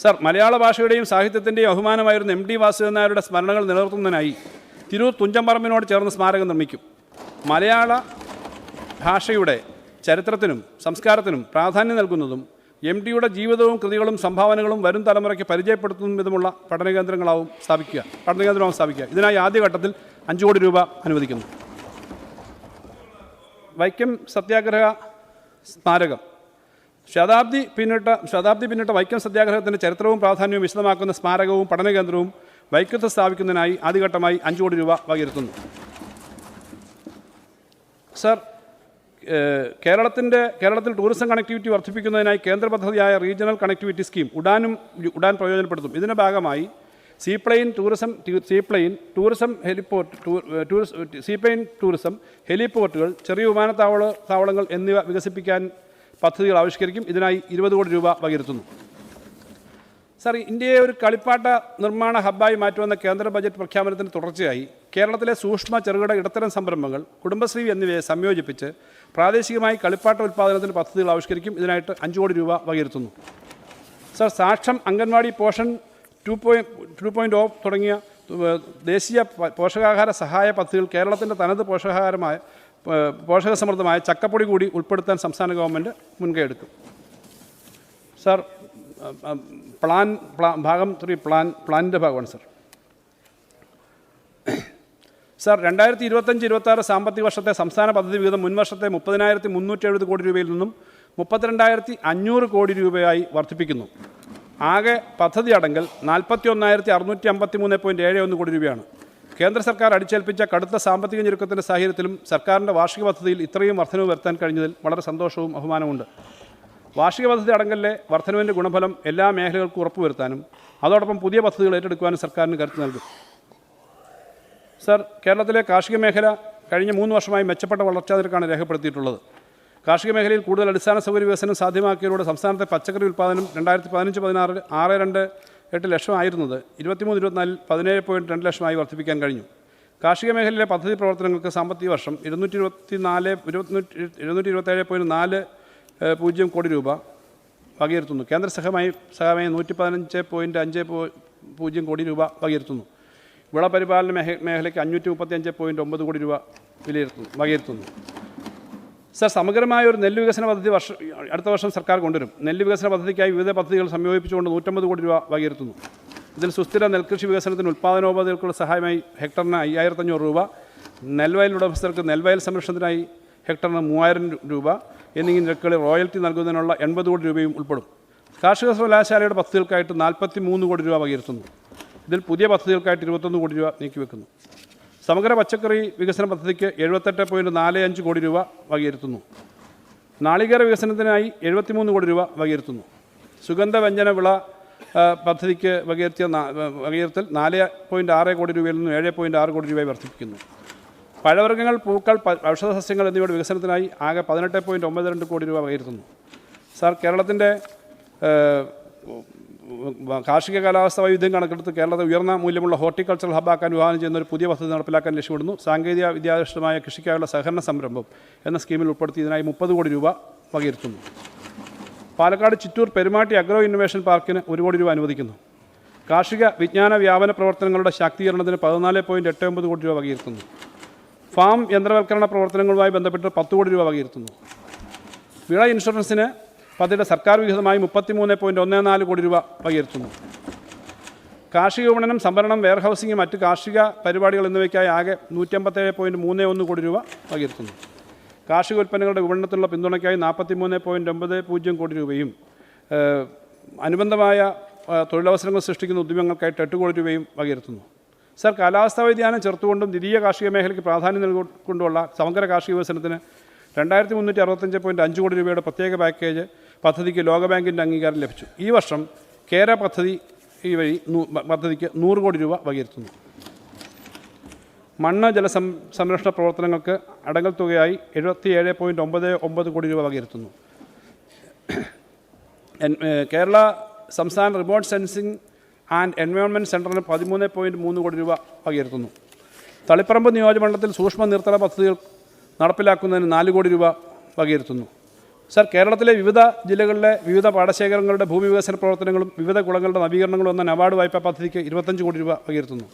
Sir, മലയാള ഭാഷയുടെയും സാഹിത്യത്തിൻ്റെയും അഭിമാനമായിരുന്ന M T Vasudevan നായരുടെ സ്മരണകൾ നിലനിർത്തുന്നതിനായി തിരൂർ തുഞ്ചംപറമ്പിനോട് ചേർന്ന് സ്മാരകം നിർമ്മിക്കും. മലയാള ഭാഷയുടെ ചരിത്രത്തിനും സംസ്കാരത്തിനും പ്രാധാന്യം നൽകുന്നതും എം ടിയുടെ ജീവിതവും കൃതികളും സംഭാവനകളും വരും തലമുറയ്ക്ക് പരിചയപ്പെടുത്തുന്ന വിധമുള്ള പഠനകേന്ദ്രമാവും സ്ഥാപിക്കുക. ഇതിനായി ആദ്യഘട്ടത്തിൽ 5 കോടി രൂപ അനുവദിക്കുന്നു. വൈക്കം സത്യാഗ്രഹ സ്മാരകം. ശതാബ്ദി പിന്നിട്ട വൈക്കം സത്യാഗ്രഹത്തിൻ്റെ ചരിത്രവും പ്രാധാന്യവും വിശദമാക്കുന്ന സ്മാരകവും പഠനകേന്ദ്രവും വൈക്കത്ത് സ്ഥാപിക്കുന്നതിനായി ആദ്യഘട്ടമായി 5 കോടി രൂപ വകയിരുത്തുന്നു. സർ, കേരളത്തിൽ ടൂറിസം കണക്ടിവിറ്റി വർദ്ധിപ്പിക്കുന്നതിനായി കേന്ദ്ര പദ്ധതിയായ റീജിയണൽ കണക്ടിവിറ്റി സ്കീം ഉഡാൻ പ്രയോജനപ്പെടുത്തും. ഇതിൻ്റെ ഭാഗമായി സീപ്ലെയിൻ ടൂറിസം ഹെലിപോർട്ടുകൾ, ചെറിയ വിമാനത്താവളങ്ങൾ എന്നിവ വികസിപ്പിക്കാൻ പദ്ധതികൾ ആവിഷ്കരിക്കും. ഇതിനായി 20 കോടി രൂപ വകയിരുത്തുന്നു. സർ, ഇന്ത്യയെ ഒരു കളിപ്പാട്ട നിർമ്മാണ ഹബ്ബായി മാറ്റുമെന്ന കേന്ദ്ര ബജറ്റ് പ്രഖ്യാപനത്തിന് തുടർച്ചയായി കേരളത്തിലെ സൂക്ഷ്മ ചെറുകിട ഇടത്തരം സംരംഭങ്ങൾ, കുടുംബശ്രീ എന്നിവയെ സംയോജിപ്പിച്ച് പ്രാദേശികമായി കളിപ്പാട്ട ഉൽപ്പാദനത്തിന് പദ്ധതികൾ ആവിഷ്കരിക്കും. ഇതിനായിട്ട് 5 കോടി രൂപ വകയിരുത്തുന്നു. സർ, സാക്ഷം, അംഗൻവാടി, പോഷൻ 2.0 തുടങ്ങിയ ദേശീയ പോഷകാഹാര സഹായ പദ്ധതികൾ കേരളത്തിൻ്റെ തനത് പോഷകസമൃദ്ധമായ ചക്കപ്പൊടി കൂടി ഉൾപ്പെടുത്താൻ സംസ്ഥാന ഗവൺമെൻറ് മുൻകൈ എടുക്കും. സർ, ഭാഗം 3 പ്ലാനിൻ്റെ ഭാഗമാണ്. സർ, 2025-26 സാമ്പത്തിക വർഷത്തെ സംസ്ഥാന പദ്ധതി വിഹിതം മുൻവർഷത്തെ 30,370 കോടി രൂപയിൽ നിന്നും 32,500 കോടി രൂപയായി വർദ്ധിപ്പിക്കുന്നു. ആകെ പദ്ധതി അടങ്കൽ 41,653.71 കോടി രൂപയാണ്. കേന്ദ്ര സർക്കാർ അടിച്ചേൽപ്പിച്ച കടുത്ത സാമ്പത്തിക ഞെരുക്കത്തിൻ്റെ സാഹചര്യത്തിലും സർക്കാരിൻ്റെ വാർഷിക പദ്ധതിയിൽ ഇത്രയും വർധനവ് വരുത്താൻ കഴിഞ്ഞതിൽ വളരെ സന്തോഷവും അഭിമാനമുണ്ട്. വാർഷിക പദ്ധതി അടങ്കലിലെ വർധനവിൻ്റെ ഗുണഫലം എല്ലാ മേഖലകൾക്കും ഉറപ്പുവരുത്താനും അതോടൊപ്പം പുതിയ പദ്ധതികൾ ഏറ്റെടുക്കുവാനും സർക്കാരിന് കരുത്ത് നൽകും. സർ, കേരളത്തിലെ കാർഷിക മേഖല കഴിഞ്ഞ 3 വർഷമായി മെച്ചപ്പെട്ട വളർച്ചാ നിരക്കാണ് രേഖപ്പെടുത്തിയിട്ടുള്ളത്. കാർഷിക മേഖലയിൽ കൂടുതൽ അടിസ്ഥാന സൗകര്യ വികസനം സാധ്യമാക്കിയതിലൂടെ സംസ്ഥാനത്തെ പച്ചക്കറി ഉൽപ്പാദനം 2015-16 6.28 ലക്ഷം ആയിരുന്നത് 23-24 17.2 ലക്ഷമായി വർദ്ധിപ്പിക്കാൻ കഴിഞ്ഞു. കാർഷിക മേഖലയിലെ പദ്ധതി പ്രവർത്തനങ്ങൾക്ക് സാമ്പത്തിക വർഷം 227.40 കോടി രൂപ വകയിരുത്തുന്നു. കേന്ദ്ര സഹായമായി 115.50 കോടി രൂപ വകയിരുത്തുന്നു. വിളപരിപാലന മേഖലയ്ക്ക് 535.9 കോടി രൂപ വകയിരുത്തുന്നു. സർ, സമഗ്രമായ ഒരു നെല്ല് വികസന പദ്ധതി അടുത്ത വർഷം സർക്കാർ കൊണ്ടുവരും. നെല്ല് വികസന പദ്ധതിക്കായി വിവിധ പദ്ധതികൾ സംയോജിപ്പിച്ചുകൊണ്ട് 150 കോടി രൂപ വകയിരുത്തുന്നു. ഇതിൽ സുസ്ഥിര നെൽകൃഷി വികസനത്തിന് ഉൽപ്പാദനോപാധികൾക്കുള്ള സഹായമായി ഹെക്ടറിന് 5,500 രൂപ, നെൽവയൽ ഉടമസ്ഥർക്ക് നെൽവയൽ സംരക്ഷണത്തിനായി ഹെക്ടറിന് 3,000 രൂപ എന്നീ നിരക്കുകളിൽ റോയൽറ്റി നൽകുന്നതിനുള്ള 80 കോടി രൂപയും ഉൾപ്പെടും. കാർഷിക സർവകലാശാലയുടെ പദ്ധതികൾക്കായിട്ട് 43 കോടി രൂപ വകയിരുത്തുന്നു. ഇതിൽ പുതിയ പദ്ധതികൾക്കായിട്ട് 21 കോടി രൂപ നീക്കിവെക്കുന്നു. സമഗ്ര പച്ചക്കറി വികസന പദ്ധതിക്ക് 78.45 കോടി രൂപ വകയിരുത്തുന്നു. നാളികേര വികസനത്തിനായി 73 കോടി രൂപ വകയിരുത്തുന്നു. സുഗന്ധവ്യഞ്ജന വിള പദ്ധതിക്ക് വകയിരുത്തൽ 4.6 കോടി രൂപയിൽ നിന്നും 7.6 കോടി രൂപയായി വർദ്ധിപ്പിക്കുന്നു. പഴവർഗ്ഗങ്ങൾ, പൂക്കൾ, ഔഷധസസ്യങ്ങൾ എന്നിവയുടെ വികസനത്തിനായി ആകെ 18.92 കോടി രൂപ വകയിരുത്തുന്നു. സാർ, കേരളത്തിൻ്റെ കാർഷിക കാലാവസ്ഥ വൈവിധ്യം കണക്കെടുത്ത് കേരളത്തെ ഉയർന്ന മൂല്യമുള്ള ഹോർട്ടിക്കൾച്ചറൽ ഹബ്ബാക്കാൻ വിഭാവനം ചെയ്യുന്ന ഒരു പുതിയ പദ്ധതി നടപ്പിലാക്കാൻ ലക്ഷ്യമിടുന്നു. സാങ്കേതിക വിദ്യാധിഷ്ഠിതമായ കൃഷിക്കായുള്ള സഹകരണ സംരംഭം എന്ന സ്കീമിൽ ഉൾപ്പെടുത്തി ഇതിനായി 30 കോടി രൂപ വകയിരുത്തുന്നു. പാലക്കാട് ചിറ്റൂർ പെരുമാട്ടി അഗ്രോ ഇന്നൊവേഷൻ പാർക്കിന് 1 കോടി രൂപ അനുവദിക്കുന്നു. കാർഷിക വിജ്ഞാന വ്യാപന പ്രവർത്തനങ്ങളുടെ ശാക്തീകരണത്തിന് 14.89 കോടി രൂപ വകയിരുത്തുന്നു. ഫാം യന്ത്രവൽക്കരണ പ്രവർത്തനങ്ങളുമായി ബന്ധപ്പെട്ട് 10 കോടി രൂപ വകയിരുത്തുന്നു. വിള ഇൻഷുറൻസിന് പദ്ധതിയുടെ സർക്കാർ വിഹിതമായി 33.14 കോടി രൂപ വകയിരുത്തുന്നു. കാർഷിക വിപണനം, സംഭരണം, വെയർഹൗസിംഗ്, മറ്റ് കാർഷിക പരിപാടികൾ എന്നിവയ്ക്കായി ആകെ 157.31 കോടി രൂപ വകയിരുത്തുന്നു. കാർഷിക ഉൽപ്പന്നങ്ങളുടെ വിപണനത്തിനുള്ള പിന്തുണയ്ക്കായി 43.90 കോടി രൂപയും അനുബന്ധമായ തൊഴിലവസരങ്ങൾ സൃഷ്ടിക്കുന്ന ഉദ്യമങ്ങൾക്കായിട്ട് 8 കോടി രൂപയും വകയിരുത്തുന്നു. സർ, കാലാവസ്ഥാ വ്യതിയാനം ചെറുത്തുകൊണ്ടും ദ്വിതീയ കാർഷിക മേഖലയ്ക്ക് പ്രാധാന്യം നൽകിക്കൊണ്ടുള്ള സമഗ്ര കാർഷിക വികസനത്തിന് 2,365.5 കോടി രൂപയുടെ പ്രത്യേക പാക്കേജ് പദ്ധതിക്ക് ലോകബാങ്കിൻ്റെ അംഗീകാരം ലഭിച്ചു. ഈ വർഷം കേര പദ്ധതി വഴി പദ്ധതിക്ക് 100 കോടി രൂപ വകയിരുത്തുന്നു. മണ്ണ് ജല സംരക്ഷണ പ്രവർത്തനങ്ങൾക്ക് അടങ്കൽ തുകയായി 77.99 കോടി രൂപ വകയിരുത്തുന്നു. കേരള സംസ്ഥാന റിമോട്ട് സെൻസിംഗ് ആൻഡ് എൻവയോൺമെൻറ്റ് സെൻറ്ററിന് 13.3 കോടി രൂപ വകയിരുത്തുന്നു. തളിപ്പറമ്പ് നിയോജകമണ്ഡലത്തിൽ സൂക്ഷ്മ നീർത്തട പദ്ധതികൾ നടപ്പിലാക്കുന്നതിന് 4 കോടി രൂപ വകയിരുത്തുന്നു. സർ, കേരളത്തിലെ വിവിധ ജില്ലകളിലെ വിവിധ പാടശേഖരങ്ങളുടെ ഭൂമി വികസന പ്രവർത്തനങ്ങളും വിവിധ കുളങ്ങളുടെ നവീകരണങ്ങളും എന്ന നബാർഡ് വായ്പാ പദ്ധതിക്ക് 25 കോടി രൂപ വകയിരുത്തുന്നു.